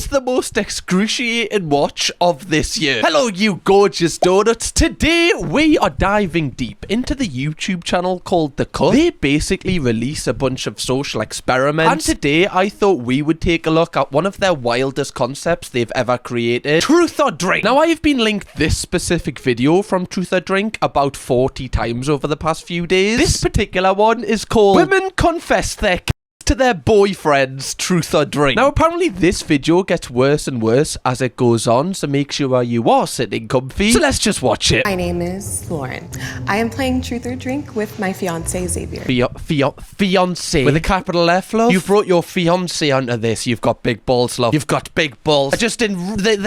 is the most excruciating watch of this year. Hello, you gorgeous donuts. Today, we are diving deep into the YouTube channel called The Cut. They basically release a bunch of social experiments. And today, I thought we would take a look at one of their wildest concepts they've ever created. Truth or Drink. Now, I've been linked this specific video from Truth or Drink about 40 times over the past few days. This particular one is called Women Confess Their to their boyfriends, Truth or Drink. Now, apparently this video gets worse and worse as it goes on, so make sure you are sitting comfy. So let's just watch it. My name is Lauren. I am playing Truth or Drink with my fiance, Xavier. Fiance. With a capital F, love? You've brought your fiance onto this. You've got big balls, love. You've got big balls. Just in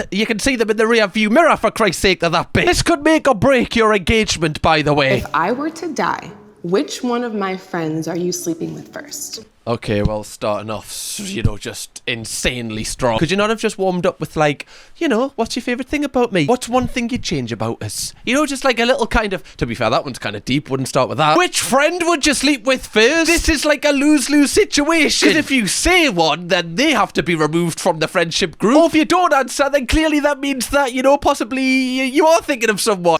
you can see them in the rear view mirror, for Christ's sake, they're that big. This could make or break your engagement, by the way. If I were to die, which one of my friends are you sleeping with first? Okay, well, starting off, you know, just insanely strong. Could you not have just warmed up with, like, you know, what's your favourite thing about me? What's one thing you'd change about us? You know, just like a little kind of, to be fair, that one's kind of deep, wouldn't start with that. Which friend would you sleep with first? This is like a lose-lose situation. Because if you say one, then they have to be removed from the friendship group. Or if you don't answer, then clearly that means that, you know, possibly you are thinking of someone.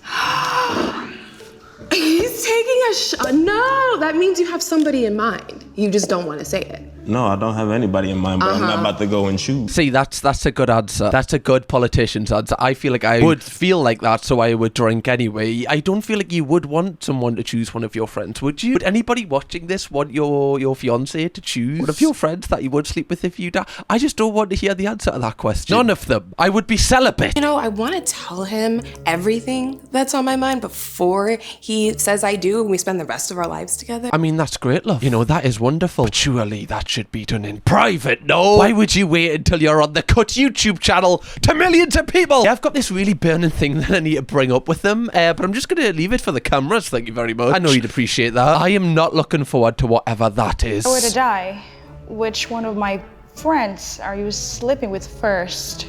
He's taking a shot. No, that means you have somebody in mind. You just don't want to say it. No, I don't have anybody in mind, but I'm not about to go and choose. See, that's a good answer. That's a good politician's answer. I feel like I would feel like that, so I would drink anyway. I don't feel like you would want someone to choose one of your friends, would you? Would anybody watching this want your fiance to choose one of your friends that you would sleep with if you die? I just don't want to hear the answer to that question. None of them. I would be celibate. You know, I want to tell him everything that's on my mind before he says I do and we spend the rest of our lives together. I mean, that's great, love. You know, that is wonderful. But surely that should be done in private, no? Why would you wait until you're on the Cut YouTube channel to millions of people? Yeah, I've got this really burning thing that I need to bring up with them, but I'm just going to leave it for the cameras, thank you very much. I know you'd appreciate that. I am not looking forward to whatever that is. If I were to die, which one of my friends are you sleeping with first?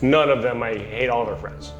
None of them. I hate all of our friends.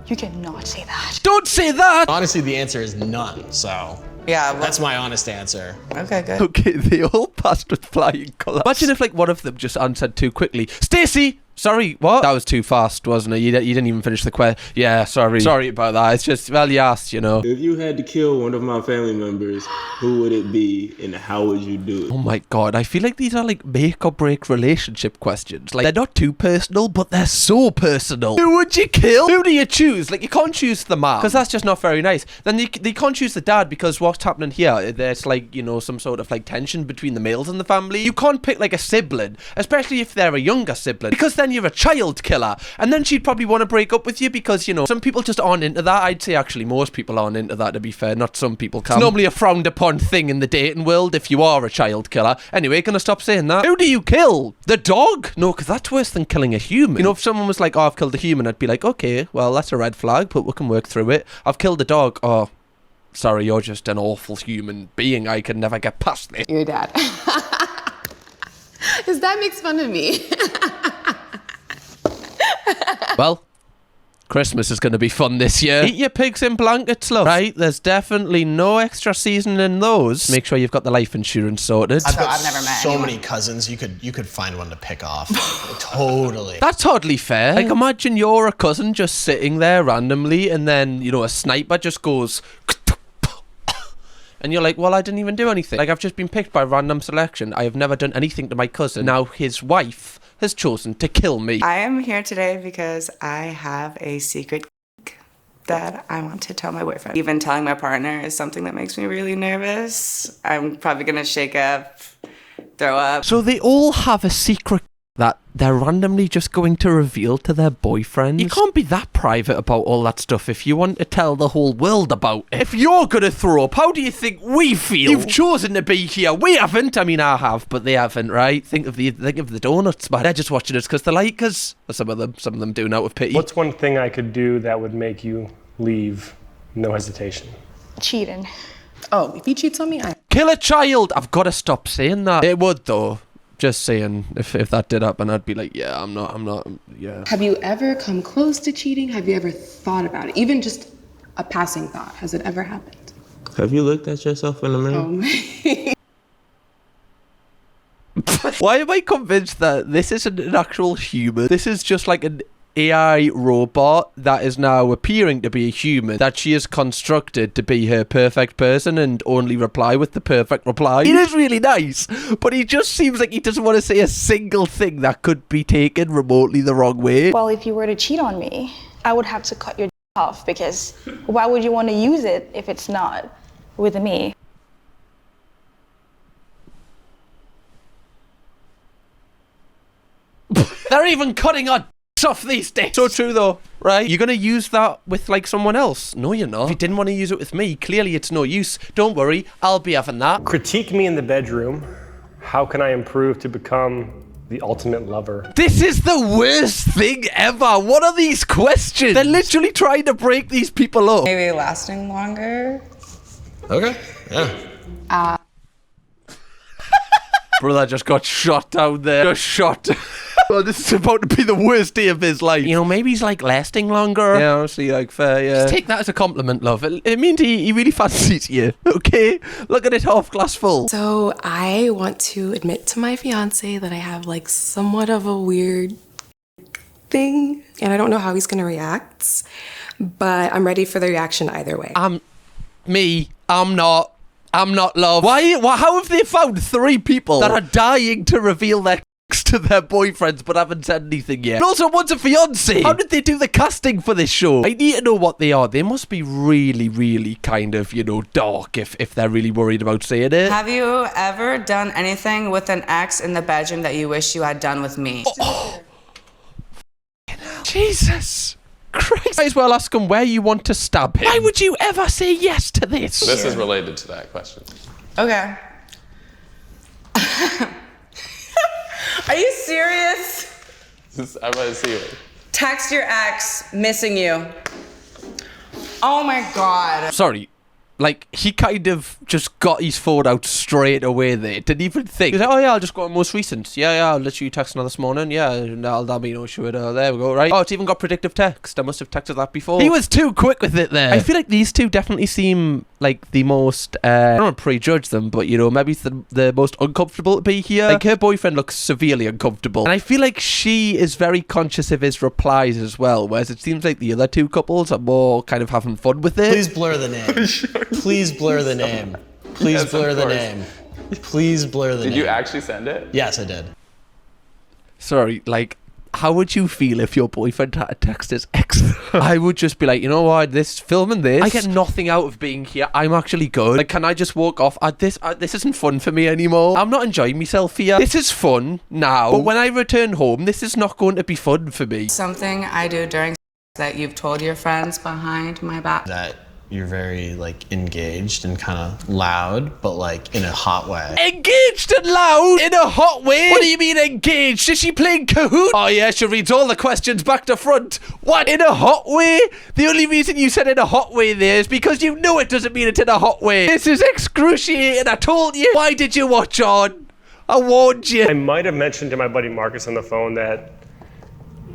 You cannot say that. Don't say that! Honestly, the answer is none, so Yeah, well, that's my honest answer. okay, good. Okay, they all passed with flying colours. Imagine if, like, one of them just answered too quickly. Stacey! Sorry, what? That was too fast, wasn't it? You didn't even finish the question. Yeah, sorry. Sorry about that. It's just, well, you asked, you know. If you had to kill one of my family members, who would it be and how would you do it? Oh my god, I feel like these are like make or break relationship questions. Like, they're not too personal, but they're so personal. Who would you kill? Who do you choose? Like, you can't choose the mom, because that's just not very nice. Then they can't choose the dad, because what's happening here, there's like, you know, some sort of like tension between the males in the family. You can't pick like a sibling, especially if they're a younger sibling, because then you're a child killer. And then she'd probably want to break up with you because, you know, some people just aren't into that. I'd say actually most people aren't into that, to be fair. Not some people can. It's normally a frowned upon thing in the dating world if you are a child killer. Anyway, gonna stop saying that. Who do you kill? The dog? No, because that's worse than killing a human. You know, if someone was like, oh, I've killed a human, I'd be like, okay, well, that's a red flag, but we can work through it. I've killed a dog. Oh, sorry, you're just an awful human being. I can never get past it. Your dad. Does that makes fun of me? Well, Christmas is going to be fun this year. Eat your pigs in blankets, love. Right, there's definitely no extra season in those. Make sure you've got the life insurance sorted. I've never met so anyone. many cousins. You could find one to pick off. Totally. That's hardly fair. Like, imagine you're a cousin just sitting there randomly and then, you know, a sniper just goes... And you're like, well, I didn't even do anything. Like, I've just been picked by random selection. I have never done anything to my cousin. Now his wife has chosen to kill me. I am here today because I have a secret that I want to tell my boyfriend. Even telling my partner is something that makes me really nervous. I'm probably gonna shake up, throw up. So they all have a secret that they're randomly just going to reveal to their boyfriends. You can't be that private about all that stuff if you want to tell the whole world about it. If you're gonna throw up, how do you think we feel? You've chosen to be here. We haven't. I mean, I have, but they haven't, right? Think of the donuts, man. They're just watching us because they like us. Some of them do out of pity. What's one thing I could do that would make you leave? No hesitation. Cheating. Oh, if he cheats on me, Kill a child. I've got to stop saying that. It would though. Just saying, if that did happen, I'd be like, yeah, I'm not, yeah. Have you ever come close to cheating? Have you ever thought about it? Even just a passing thought. Has it ever happened? Have you looked at yourself in the mirror? Oh my. Why am I convinced that this isn't an actual human? This is just like an AI robot that is now appearing to be a human that she has constructed to be her perfect person and only reply with the perfect reply. It is really nice, but he just seems like he doesn't want to say a single thing that could be taken remotely the wrong way. Well, if you were to cheat on me, I would have to cut your off, because why would you want to use it if it's not with me? They're even cutting our off these days. So true though, right? You're gonna use that with like someone else? No, you're not. If you didn't want to use it with me, clearly it's no use. Don't worry, I'll be having that. Critique me in the bedroom. How can I improve to become the ultimate lover? This is the worst thing ever. What are these questions? They're literally trying to break these people up. Maybe lasting longer. Okay, yeah. Brother just got shot down there. Just shot. Oh, this is about to be the worst day of his life. You know, maybe he's like lasting longer. Yeah, honestly, like fair, yeah. Just take that as a compliment, love. It means he really fancies you, okay? Look at it half glass full. So I want to admit to my fiance that I have like somewhat of a weird thing, and I don't know how he's gonna react, but I'm ready for the reaction either way. I'm not love. Why? How have they found 3 people that are dying to reveal their to their boyfriends but haven't said anything yet? And also, what's a fiance? How did they do the casting for this show? I need to know what they are. They must be really, really kind of, you know, dark if they're really worried about saying it. Have you ever done anything with an ex in the bedroom that you wish you had done with me? Jesus Christ. Might as well ask him where you want to stab him. Why would you ever say yes to this? This is related to that question. Okay. Are you serious? I'm gonna see it. Text your ex, missing you. Oh my God. Sorry. Like, he kind of just got his phone out straight away there. Didn't even think. He was like, oh yeah, I'll just go on most recent. Yeah, I'll let you text another this morning. Yeah, that'll be no issue. There we go, right? Oh, it's even got predictive text. I must have texted that before. He was too quick with it there. I feel like these two definitely seem like the most, I don't want to prejudge them, but you know, maybe it's the most uncomfortable to be here. Like, her boyfriend looks severely uncomfortable. And I feel like she is very conscious of his replies as well, whereas it seems like the other two couples are more kind of having fun with it. Please blur the name. Please blur the name. Please blur the name. Please blur the name. Did you actually send it? Yes, I did. Sorry, like, how would you feel if your boyfriend had to text his ex? I would just be like, you know what, filming this, I get nothing out of being here. I'm actually good. Like, can I just walk off? This isn't fun for me anymore. I'm not enjoying myself here. This is fun now, but when I return home, this is not going to be fun for me. Something I do during that you've told your friends behind my back. That you're very, like, engaged and kind of loud, but, like, in a hot way. Engaged and loud? In a hot way? What do you mean engaged? Is she playing Kahoot? Oh yeah, she reads all the questions back to front. What? In a hot way? The only reason you said in a hot way there is because you know it doesn't mean it's in a hot way. This is excruciating, I told you. Why did you watch on? I warned you. I might have mentioned to my buddy Marcus on the phone that,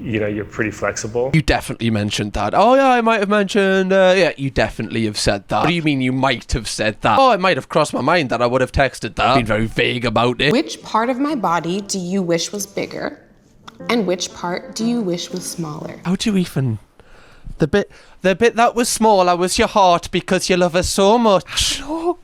you know, you're pretty flexible. You definitely mentioned that. Oh yeah, I might have mentioned, yeah, you definitely have said that. What do you mean you might have said that? Oh, it might have crossed my mind that I would have texted that. Been very vague about it. Which part of my body do you wish was bigger? And which part do you wish was smaller? How do you even... The bit that was smaller was your heart because you love her so much. No.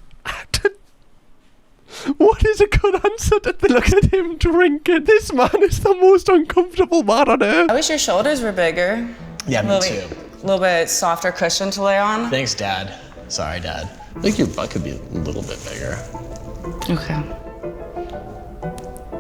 What is a good answer to look at him drinking? This man is the most uncomfortable man on earth. I wish your shoulders were bigger. Yeah, me too. A little bit softer cushion to lay on. Thanks, Dad. Sorry, Dad. I think your butt could be a little bit bigger. Okay.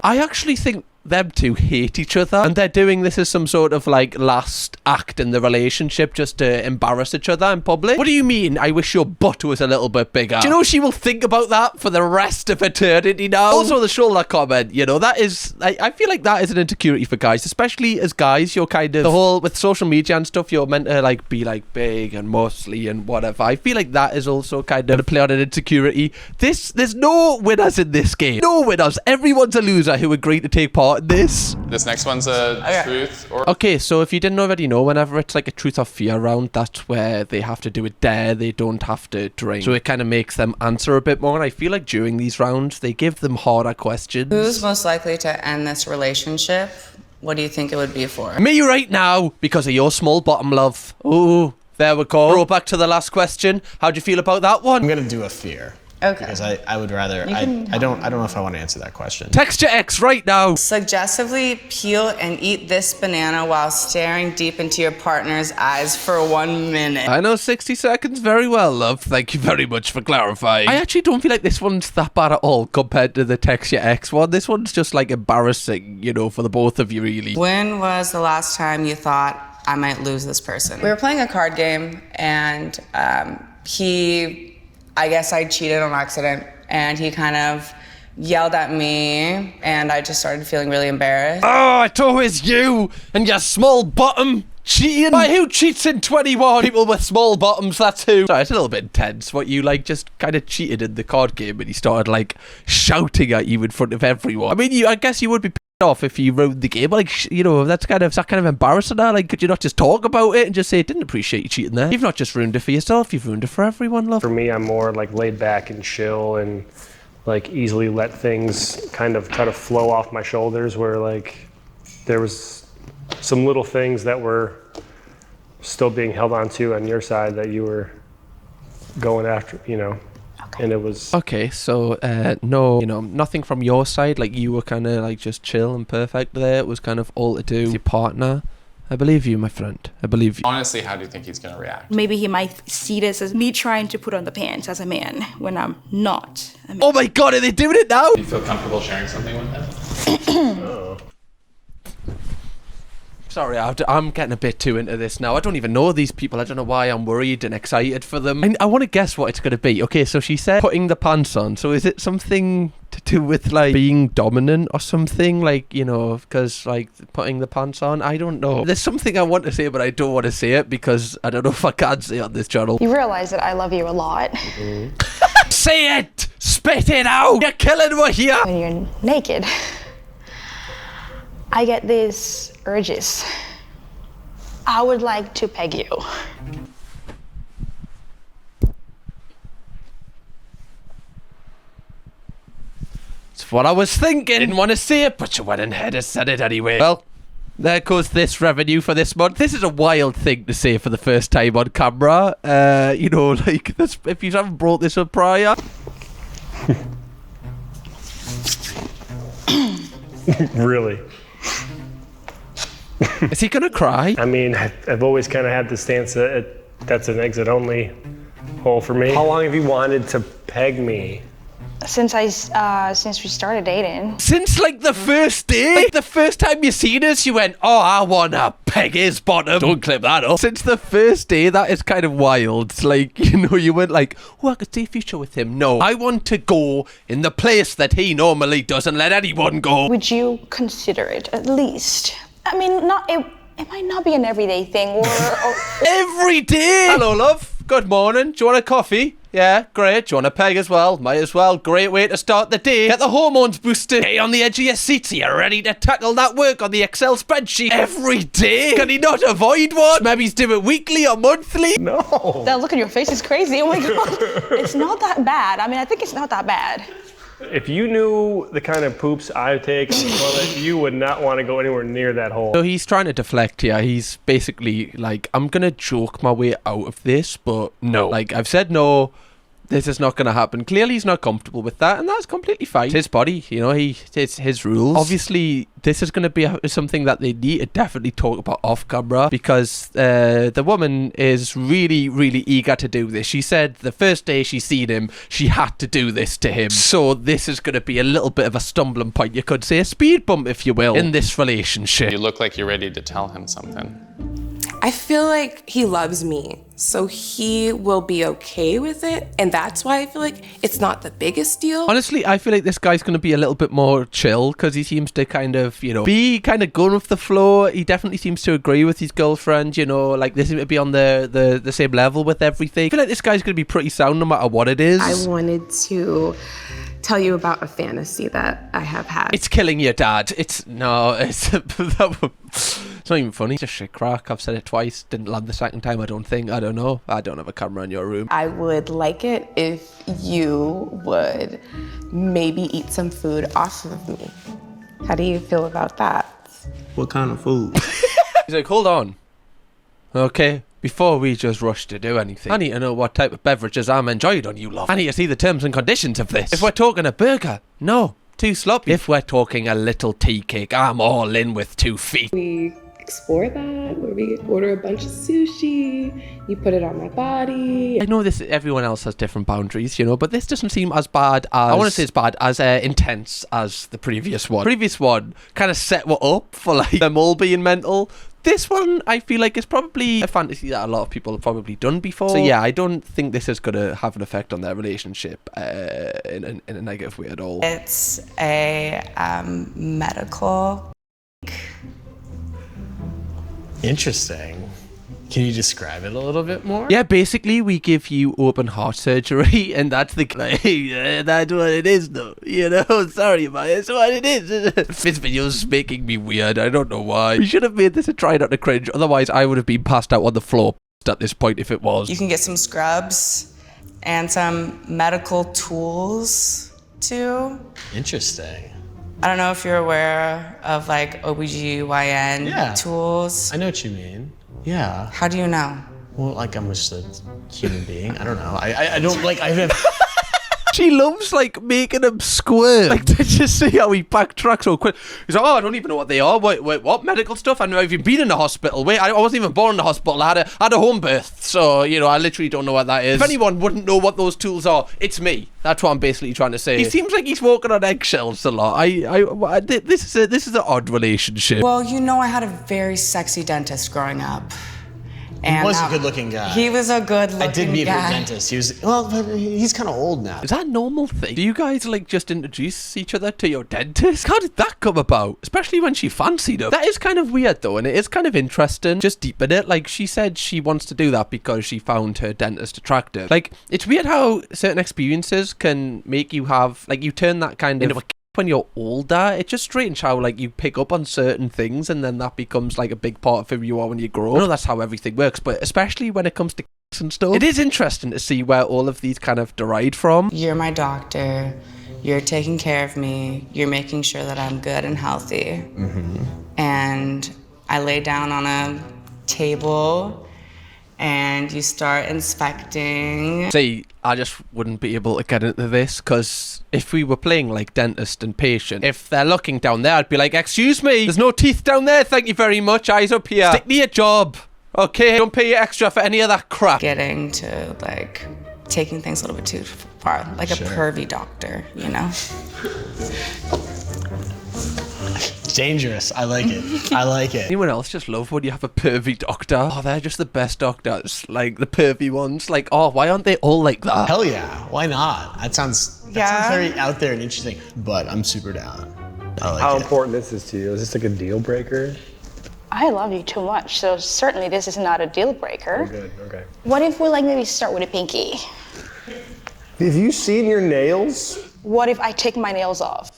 I actually think them two hate each other and they're doing this as some sort of like last act in the relationship just to embarrass each other in public. What do you mean I wish your butt was a little bit bigger? Do you know she will think about that for the rest of eternity now? Also the shoulder comment, you know, that is, I feel like that is an insecurity for guys, especially as guys. You're kind of, the whole with social media and stuff, you're meant to like be like big and muscly and whatever. I feel like that is also kind of to play on an insecurity. There's no winners in this game. No winners. Everyone's a loser who agreed to take part part in this. This next one's a truth or. Okay, so if you didn't already know, whenever it's like a truth or fear round, that's where they have to do a dare. They don't have to drink. So it kind of makes them answer a bit more. And I feel like during these rounds, they give them harder questions. Who's most likely to end this relationship? What do you think it would be for? Me right now, because of your small bottom, love. Ooh, there we go. Throw back to the last question. How do you feel about that one? I'm gonna do a fear. Okay. Because I would rather, I don't know if I want to answer that question. Text your ex right now. Suggestively peel and eat this banana while staring deep into your partner's eyes for 1 minute. I know 60 seconds very well, love. Thank you very much for clarifying. I actually don't feel like this one's that bad at all compared to the text your ex one. This one's just like embarrassing, you know, for the both of you really. When was the last time you thought I might lose this person? We were playing a card game and I guess I cheated on accident, and he kind of yelled at me, and I just started feeling really embarrassed. Oh, it's always you and your small bottom cheating. Why, who cheats in 21? People with small bottoms, that's who. Sorry, it's a little bit intense. What, you like just kind of cheated in the card game and he started like shouting at you in front of everyone. I mean, I guess you would be off if you ruined the game, like, you know, that's kind of embarrassing now. Like, could you not just talk about it and just say, didn't appreciate you cheating there? You've not just ruined it for yourself, you've ruined it for everyone, love. For me, I'm more like laid back and chill and like easily let things kind of try to flow off my shoulders, where like there was some little things that were still being held on to on your side that you were going after, you know. And it was okay, so no, you know, nothing from your side, like you were kind of like just chill and perfect there. It was kind of all to do with your partner. I believe you, my friend. I believe you. Honestly, how do you think he's gonna react? Maybe he might see this as me trying to put on the pants as a man when I'm not a man. Oh my god, are they doing it now? Do you feel comfortable sharing something with him? Sorry, I'm getting a bit too into this now. I don't even know these people. I don't know why I'm worried and excited for them. I want to guess what it's going to be. Okay, so she said putting the pants on. So is it something to do with like being dominant or something? Like, you know, because like putting the pants on? I don't know. There's something I want to say, but I don't want to say it because I don't know if I can say it on this channel. You realize that I love you a lot. Say it! Spit it out! You're killing me here! When you're naked, I get these urges. I would like to peg you. It's what I was thinking. Didn't want to say it, but you went ahead and said it anyway. Well, there goes this revenue for this month. This is a wild thing to say for the first time on camera. You know, like, this, if you haven't brought this up prior. really. Is he gonna cry? I mean, I've always kind of had the stance that that's an exit only hole for me. How long have you wanted to peg me? Since we started dating. Since like the first day? Like the first time you seen us, you went, oh, I wanna peg his bottom. Don't clip that up. Since the first day, that is kind of wild. It's like, you know, you went like, oh, I could see a future with him. No, I want to go in the place that he normally doesn't let anyone go. Would you consider it at least? I mean, it might not be an everyday thing or Every day? Hello, love. Good morning. Do you want a coffee? Yeah, great. Do you want a peg as well? Might as well. Great way to start the day. Get the hormones boosted. Get on the edge of your seat so you're ready to tackle that work on the Excel spreadsheet. Every day? Can he not avoid one? Maybe he's do it weekly or monthly? No. That look on your face is crazy. Oh my God. It's not that bad. I mean, I think it's not that bad. If you knew the kind of poops I take on the toilet, you would not want to go anywhere near that hole. So he's trying to deflect here. He's basically like, I'm going to joke my way out of this, but no. Like, I've said no. This is not going to happen. Clearly, he's not comfortable with that, and that's completely fine. It's his body, you know, it's his rules. Obviously, this is going to be something that they need to definitely talk about off camera, because the woman is really, really eager to do this. She said the first day she seen him, she had to do this to him. So this is going to be a little bit of a stumbling point. You could say a speed bump, if you will, in this relationship. You look like you're ready to tell him something. I feel like he loves me, so he will be okay with it, and that's why I feel like it's not the biggest deal. Honestly, I feel like this guy's going to be a little bit more chill, because he seems to kind of, you know, be kind of going with the flow. He definitely seems to agree with his girlfriend, you know, like they seem to be on the same level with everything. I feel like this guy's going to be pretty sound no matter what it is. I wanted to tell you about a fantasy that I have had. It's killing your dad. It's not even funny. It's a shit crack. I've said it twice. Didn't land the second time, I don't think. I don't know. I don't have a camera in your room. I would like it if you would maybe eat some food off of me. How do you feel about that? What kind of food? He's like, hold on. Okay, before we just rush to do anything, I need to know what type of beverages I'm enjoyed on you, love. I need to see the terms and conditions of this. If we're talking a burger, no, too sloppy. If we're talking a little tea cake, I'm all in with 2 feet. We explore that, where we order a bunch of sushi, you put it on my body. I know this. Everyone else has different boundaries, you know, but this doesn't seem as bad as, I want to say it's bad, as intense as the previous one. Previous one kind of set what up for like them all being mental. This one, I feel like, is probably a fantasy that a lot of people have probably done before. So yeah, I don't think this is going to have an effect on their relationship in a negative way at all. It's a medical. Interesting. Can you describe it a little bit more? Yeah, basically, we give you open heart surgery, and that's the that's what it is, though. You know, sorry about it. It's what it is. This video's making me weird. I don't know why. We should have made this a try not to cringe. Otherwise, I would have been passed out on the floor at this point if it was. You can get some scrubs and some medical tools too. Interesting. I don't know if you're aware of like OBGYN tools. I know what you mean. Yeah. How do you know? Well, like I'm just a human being. I don't know. I don't like. I have. She loves like making him squirm. Like, did you see how he backtracks so quick? He's like, oh, I don't even know what they are. Wait, what? Medical stuff? I've never even been in a hospital. Wait, I wasn't even born in a hospital. I had a home birth. So, you know, I literally don't know what that is. If anyone wouldn't know what those tools are, it's me. That's what I'm basically trying to say. He seems like he's walking on eggshells a lot. This is an odd relationship. Well, you know, I had a very sexy dentist growing up. He was a good-looking guy. He was a good-looking guy. I did meet a dentist. He was, well, but he's kind of old now. Is that a normal thing? Do you guys like just introduce each other to your dentist? How did that come about? Especially when she fancied him. That is kind of weird though, and it is kind of interesting. Just deepen it. Like, she said she wants to do that because she found her dentist attractive. Like, it's weird how certain experiences can make you have, like, you turn that kind of when you're older. It's just strange how like you pick up on certain things and then that becomes like a big part of who you are when you grow up. I know that's how everything works, but especially when it comes to and stuff, it is interesting to see where all of these kind of derived from. You're my doctor. You're taking care of me. You're making sure that I'm good and healthy. Mm-hmm. And I lay down on a table and you start inspecting. See, I just wouldn't be able to get into this because if we were playing like dentist and patient, if they're looking down there, I'd be like, excuse me, there's no teeth down there, thank you very much, eyes up here. Stick to your job, okay? Don't pay extra for any of that crap. Getting to like taking things a little bit too far, like a pervy doctor, you know? Dangerous. I like it. I like it. Anyone else just love when you have a pervy doctor? Oh, they're just the best doctors. Like the pervy ones. Like, oh, why aren't they all like that? Hell yeah. Why not? That sounds very out there and interesting. But I'm super down. I like How important is this to you? Is this like a deal breaker? I love you too much, so certainly this is not a deal breaker. Oh, good. Okay. What if we like maybe start with a pinky? Have you seen your nails? What if I take my nails off?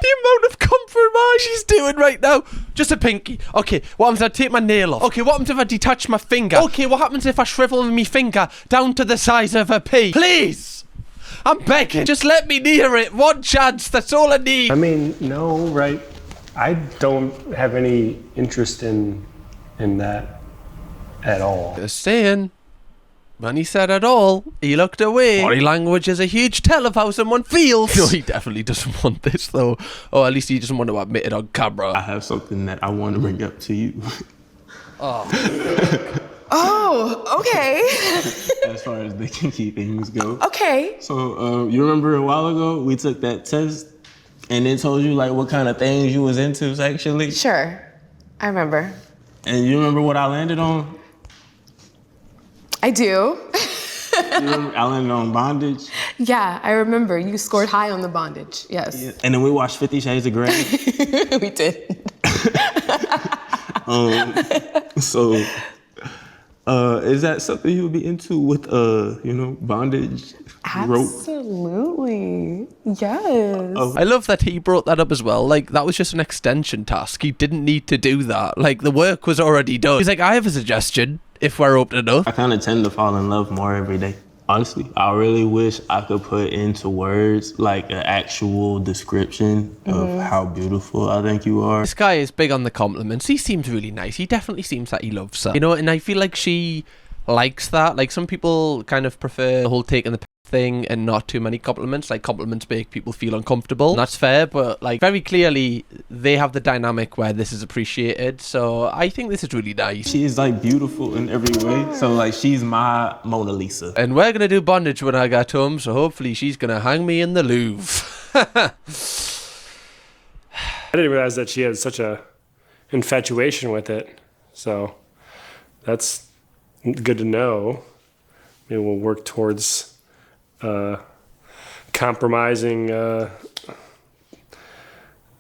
The amount of compromise she's doing right now. Just a pinky. Okay, what happens if I take my nail off? Okay, what happens if I detach my finger? Okay, what happens if I shrivel my finger down to the size of a pea? Please! I'm begging. Just let me near it. One chance. That's all I need. I mean, no, right? I don't have any interest in that at all. Just saying. When he said it all, he looked away. Body language is a huge tell of how someone feels. No, he definitely doesn't want this, though. Or at least he doesn't want to admit it on camera. I have something that I want to bring up to you. Oh, okay. As far as the kinky things go. Okay. So, you remember a while ago, we took that test and it told you like what kind of things you was into sexually? Sure. I remember. And you remember what I landed on? I do. You remember I landed on bondage? Yeah, I remember. You scored high on the bondage. Yes. Yeah. And then we watched 50 Shades of Grey. We did. Is that something you would be into with, bondage? Absolutely. Yes. I love that he brought that up as well. Like, that was just an extension task. He didn't need to do that. Like, the work was already done. He's like, I have a suggestion, if we're open enough. I kind of tend to fall in love more every day. Honestly, I really wish I could put into words like an actual description of how beautiful I think you are. This guy is big on the compliments. He seems really nice. He definitely seems that he loves her. You know, and I feel like she likes that. Like, some people kind of prefer the whole taking the piss thing and not too many compliments. Like, compliments make people feel uncomfortable. And that's fair, but like, very clearly they have the dynamic where this is appreciated. So I think this is really nice. She is like beautiful in every way. So like, she's my Mona Lisa. And we're gonna do bondage when I get home, so hopefully she's gonna hang me in the Louvre. I didn't realize that she had such a infatuation with it. So that's good to know. Maybe we'll work towards compromising. Yeah,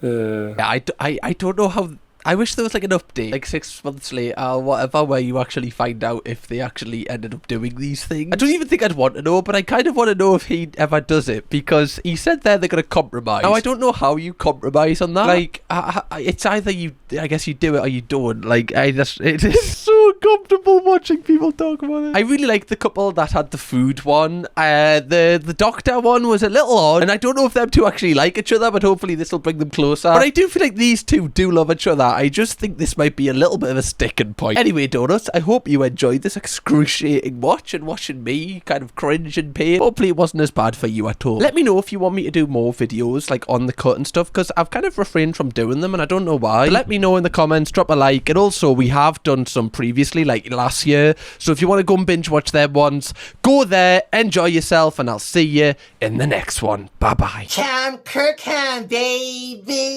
I don't know how. I wish there was like an update, like 6 months later or whatever, where you actually find out if they actually ended up doing these things. I don't even think I'd want to know, but I kind of want to know if he ever does it, because he said there they're going to compromise. Now, I don't know how you compromise on that. Like, it's either you, I guess you do it or you don't. Like, it is so uncomfortable watching people talk about it. I really liked the couple that had the food one. The doctor one was a little odd, and I don't know if them two actually like each other, but hopefully this will bring them closer. But I do feel like these two do love each other. I just think this might be a little bit of a sticking point. Anyway, Donuts, I hope you enjoyed this excruciating watch and watching me kind of cringe in pain. Hopefully it wasn't as bad for you at all. Let me know if you want me to do more videos like on the cut and stuff, because I've kind of refrained from doing them and I don't know why. So let me know in the comments, drop a like, and also we have done some previously, like last year, so if you want to go and binge watch them ones, go there, enjoy yourself, and I'll see you in the next one. Bye bye. Kirkham, baby.